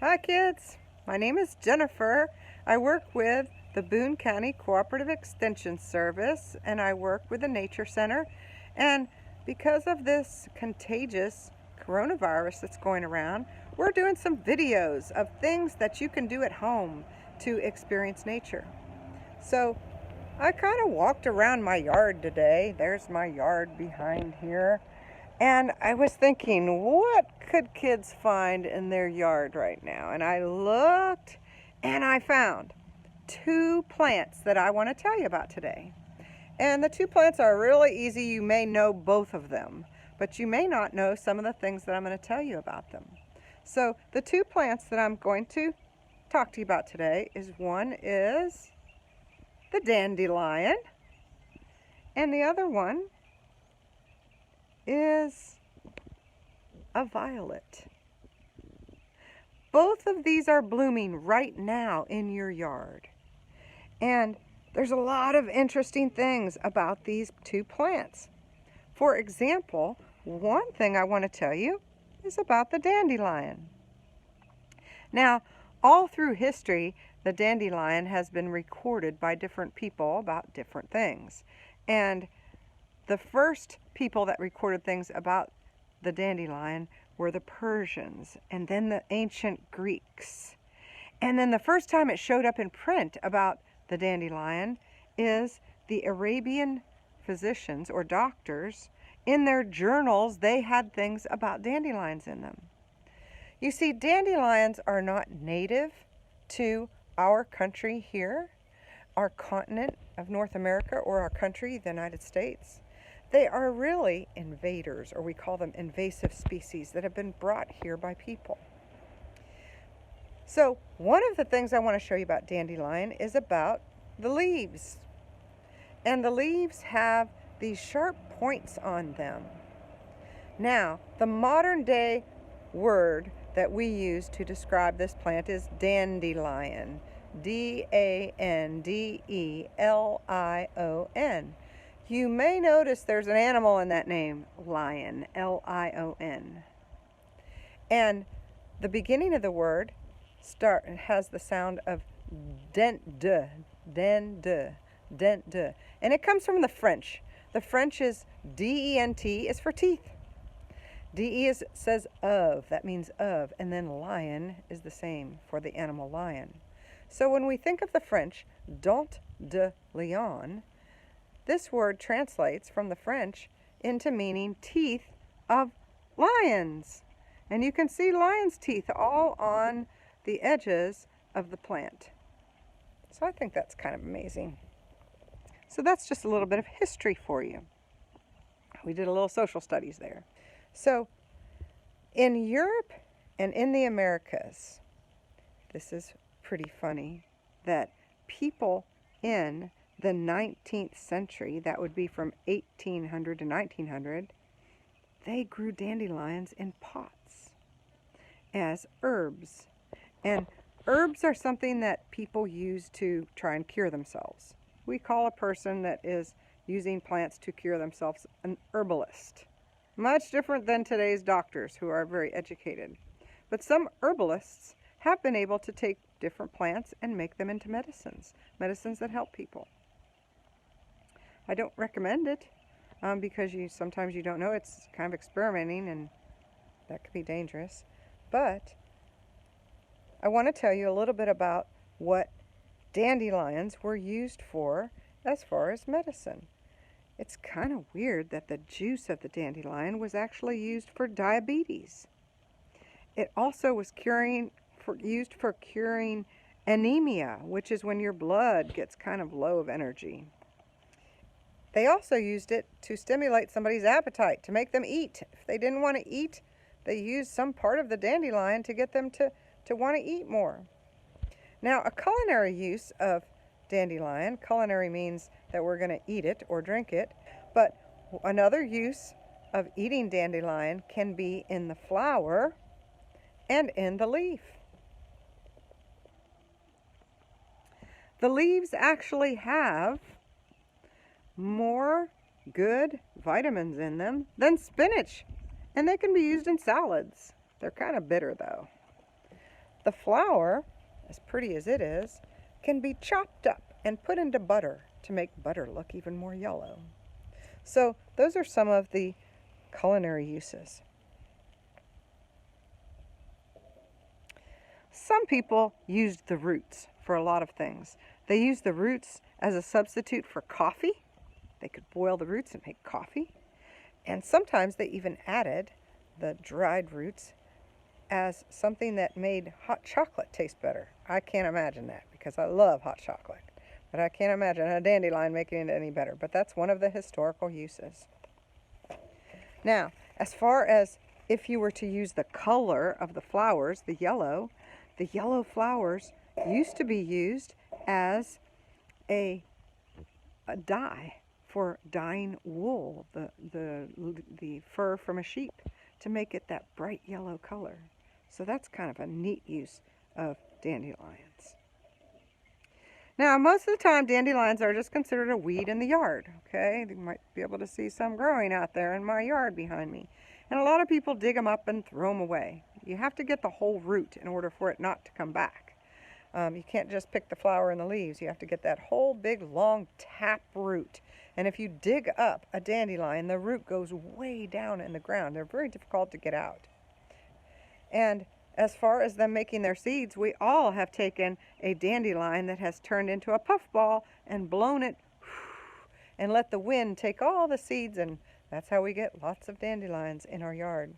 Hi kids, my name is Jennifer. I work with the Boone County Cooperative Extension Service and I work with the Nature Center. And because of this contagious coronavirus that's going around, we're doing some videos of things that you can do at home to experience nature. So I kind of walked around my yard today. There's my yard behind here. And I was thinking, what could kids find in their yard right now? And I looked and I found two plants that I want to tell you about today. And the two plants are really easy. You may know both of them, but you may not know some of the things that I'm going to tell you about them. So the two plants that I'm going to talk to you about today one is the dandelion, and the other one is a violet. Both of these are blooming right now in your yard. And there's a lot of interesting things about these two plants. For example, one thing I want to tell you is about the dandelion. Now, all through history, the dandelion has been recorded by different people about different things. And the first people that recorded things about the dandelion were the Persians, and then the ancient Greeks. And then the first time it showed up in print about the dandelion is the Arabian physicians or doctors. In their journals, they had things about dandelions in them. You see, dandelions are not native to our country here, our continent of North America, or our country, the United States. They are really invaders, or we call them invasive species that have been brought here by people. So one of the things I want to show you about dandelion is about the leaves. And the leaves have these sharp points on them. Now, the modern day word that we use to describe this plant is dandelion. D-A-N-D-E-L-I-O-N. You may notice there's an animal in that name, lion, L-I-O-N. And the beginning of the word has the sound of dent-de, dent-de, dent-de. And it comes from the French. The French is D-E-N-T is for teeth. D-E says of, that means of, and then lion is the same for the animal lion. So when we think of the French, dent de lion, this word translates from the French into meaning teeth of lions. And you can see lion's teeth all on the edges of the plant. So I think that's kind of amazing. So that's just a little bit of history for you. We did a little social studies there. So in Europe and in the Americas, this is pretty funny, that people in the 19th century, that would be from 1800 to 1900, they grew dandelions in pots as herbs. And herbs are something that people use to try and cure themselves. We call a person that is using plants to cure themselves an herbalist. Much different than today's doctors who are very educated. But some herbalists have been able to take different plants and make them into medicines that help people. I don't recommend it because sometimes you don't know. It's kind of experimenting and that could be dangerous. But I want to tell you a little bit about what dandelions were used for as far as medicine. It's kind of weird that the juice of the dandelion was actually used for diabetes. It also was used for curing anemia, which is when your blood gets kind of low of energy. They also used it to stimulate somebody's appetite, to make them eat. If they didn't want to eat, they used some part of the dandelion to get them to want to eat more. Now, a culinary use of dandelion, culinary means that we're going to eat it or drink it, but another use of eating dandelion can be in the flower and in the leaf. The leaves actually have more good vitamins in them than spinach, and they can be used in salads. They're kind of bitter though. The flower, as pretty as it is, can be chopped up and put into butter to make butter look even more yellow. So those are some of the culinary uses. Some people used the roots for a lot of things. They used the roots as a substitute for coffee. They could boil the roots and make coffee. And sometimes they even added the dried roots as something that made hot chocolate taste better. I can't imagine that because I love hot chocolate. But I can't imagine a dandelion making it any better. But that's one of the historical uses. Now, as far as if you were to use the color of the flowers, the yellow flowers used to be used as a dye for dyeing wool, the fur from a sheep, to make it that bright yellow color. So that's kind of a neat use of dandelions. Now, most of the time, dandelions are just considered a weed in the yard, okay? You might be able to see some growing out there in my yard behind me. And a lot of people dig them up and throw them away. You have to get the whole root in order for it not to come back. You can't just pick the flower and the leaves. You have to get that whole big, long tap root. And if you dig up a dandelion, the root goes way down in the ground. They're very difficult to get out. And as far as them making their seeds, we all have taken a dandelion that has turned into a puffball and blown it and let the wind take all the seeds, and that's how we get lots of dandelions in our yard.